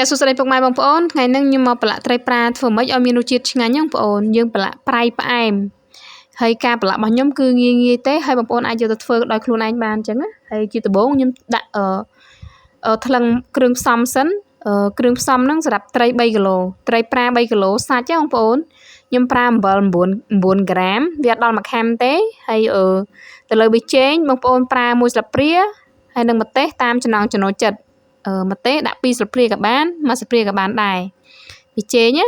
ចាសួស្តីពុកម៉ែបងប្អូនថ្ងៃនេះខ្ញុំមកប្រឡាក់ត្រីប្រាធ្វើម៉េចឲ្យមានរសជាតិឆ្ងាញ់ហ្នឹងបងប្អូនយើងប្រឡាក់ប្រៃផ្អែមហើយការប្រឡាក់របស់ខ្ញុំគឺងាយទេហើយបងប្អូនអាចយកទៅធ្វើដោយខ្លួនឯងបានអញ្ចឹងណាហើយជាដំបូងខ្ញុំដាក់ថ្លឹងគ្រឿងផ្សំសិនគ្រឿងផ្សំហ្នឹងសម្រាប់ត្រី3គីឡូត្រីប្រា3គីឡូសាច់ហ្នឹងបងប្អូនខ្ញុំប្រើអំបិល9ក្រាមវាអត់ដល់1ខាំទេហើយទៅលើប៊ីចេងបងប្អូនប្រើ1ស្លាបព្រាហើយនឹងម្ទេសតាមចំណង់ចំណូលចិត្តម្ទេសដាក់2ស្លាបព្រាក៏បាន1ស្លាបព្រាក៏បានដែរប៊ីចេងណា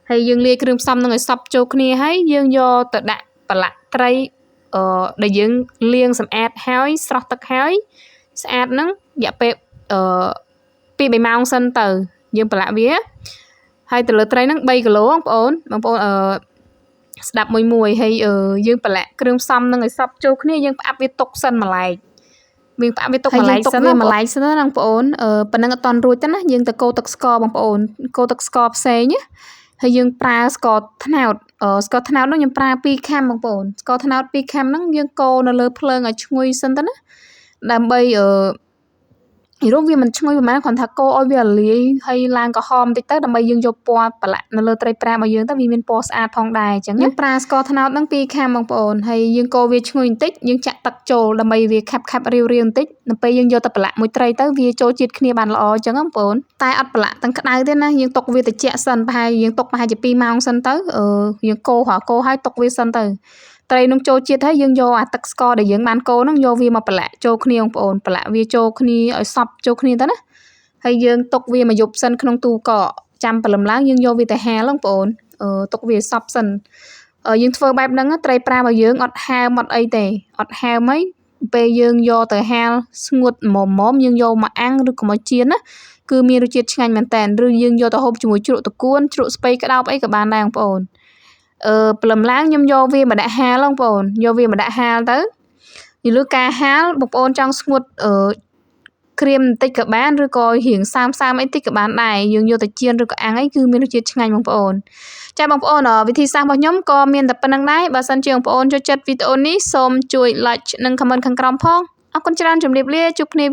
ហើយយើងលាយគ្រឿងផ្សំនឹងឲ្យសព្វចូលគ្នាហើយយើងយកទៅដាក់ប្រឡាក់ត្រីដែលយើងលាងសម្អាតហើយស្រោះទឹកហើយស្អាតហ្នឹងរយៈពេល2-3ម៉ោងសិនទៅយើងប្រឡាក់វាហើយទៅលើត្រីហ្នឹង3គីឡូបងប្អូនស្ដាប់មួយហើយយើងប្រឡាក់គ្រឿងផ្សំនឹងឲ្យសព្វចូលគ្នាយើងផ្អាប់វាទុកសិនម្លែកយើងផ្អាប់វាទុកម្លែកសិនម្លែកសិនណាបងប្អូនប៉ណ្ណឹងអត់តន់រួចទេណាយើងទៅកូរទឹកស្ករបងប្អូនកូរទឹកស្ករផ្សេងណាហើយយើងប្រើស្ករត្នោតនោះខ្ញុំប្រើ2ខាំបងប្អូនស្ករត្នោត2ខាំហ្នឹងយើងកូរនៅលើភ្លើងឲ្យឈ្ងុយសិនទៅណាដើម្បីរោមវាមិនឈ្ងុយប្រហែលគ្រាន់ថាកូរឲ្យវាលាយហើយឡើងក្រហមបន្តិចទៅដើម្បីយើងយកពណ៌ប្រឡាក់នៅលើត្រីប្រារបស់យើងទៅវាមានពណ៌ស្អាតផងដែរអញ្ចឹងយើងប្រើស្ករត្នោតហ្នឹង2ខាំបងប្អូនហើយយើងកូរវាឈ្ងុយបន្តិចយើងចាក់ទឹកចូលដើម្បីវាខាប់រាវបន្តិចដល់ពេលយើងយកទៅប្រឡាក់មួយត្រីទៅវាចូលជាតិគ្នាបានល្អអញ្ចឹងបងប្អូនតែអត់ប្រឡាក់ទាំងក្តៅទេណាយើងទុកវាត្រជាក់សិនប្រហែលជា2ម៉ោងសិនទៅយើងកូរហើយទុកវាសិនទៅត្រីនឹងចូលជាតិហើយយើងយកអាទឹកស្ករដែលយើងបានកូរហ្នឹងយកវាមកប្រឡាក់ចូលគ្នាបងប្អូនប្រឡាក់វាចូលគ្នាឲ្យសព្វចូលគ្នាទៅណាហើយយើងទុកវាមកយប់សិនក្នុងទូកកចាំព្រលឹមឡើងយើងយកវាទៅហាលបងប្អូនទុកវាសព្វសិនយើងធ្វើបែបហ្នឹងត្រីប្រារបស់យើងអត់ហើមអត់អីទេអត់ហើមអីពេលយើងយកទៅហាលស្ងួតមុំយើងយកមកអាំងឬក៏មកចៀនណាគឺមានរសជាតិឆ្ងាញ់មែនតើឬយើងយកទៅហូបជាមួយជ្រក់តកួនជ្រក់ស្ពៃក្តោបអីក៏បានដែរបងប្អូនព្រលឹមឡើងខ្ញុំយកវាមកដាក់ហាលបងប្អូនយកវាមកដាក់ហាលទៅយូរការហាលបងប្អូនចង់ស្ងួតក្រៀមបន្តិចក៏បានឬក៏រៀងសើមអីតិចក៏បានដែរយើងយកទៅចៀនឬក៏អាំងអីគឺមានរសជាតិឆ្ងាញ់បងប្អូនចាបងប្អូនវិធីសាស្ត្ររបស់ខ្ញុំក៏មានតែប៉ុណ្្នឹងដែរបើសិនជាបងប្អូនចូលចិត្តវីដេអូនេះសូមជួយ like និង comment ខាងក្រោមផងអរគុណច្រើនជម្រាបលាជួបគ្នា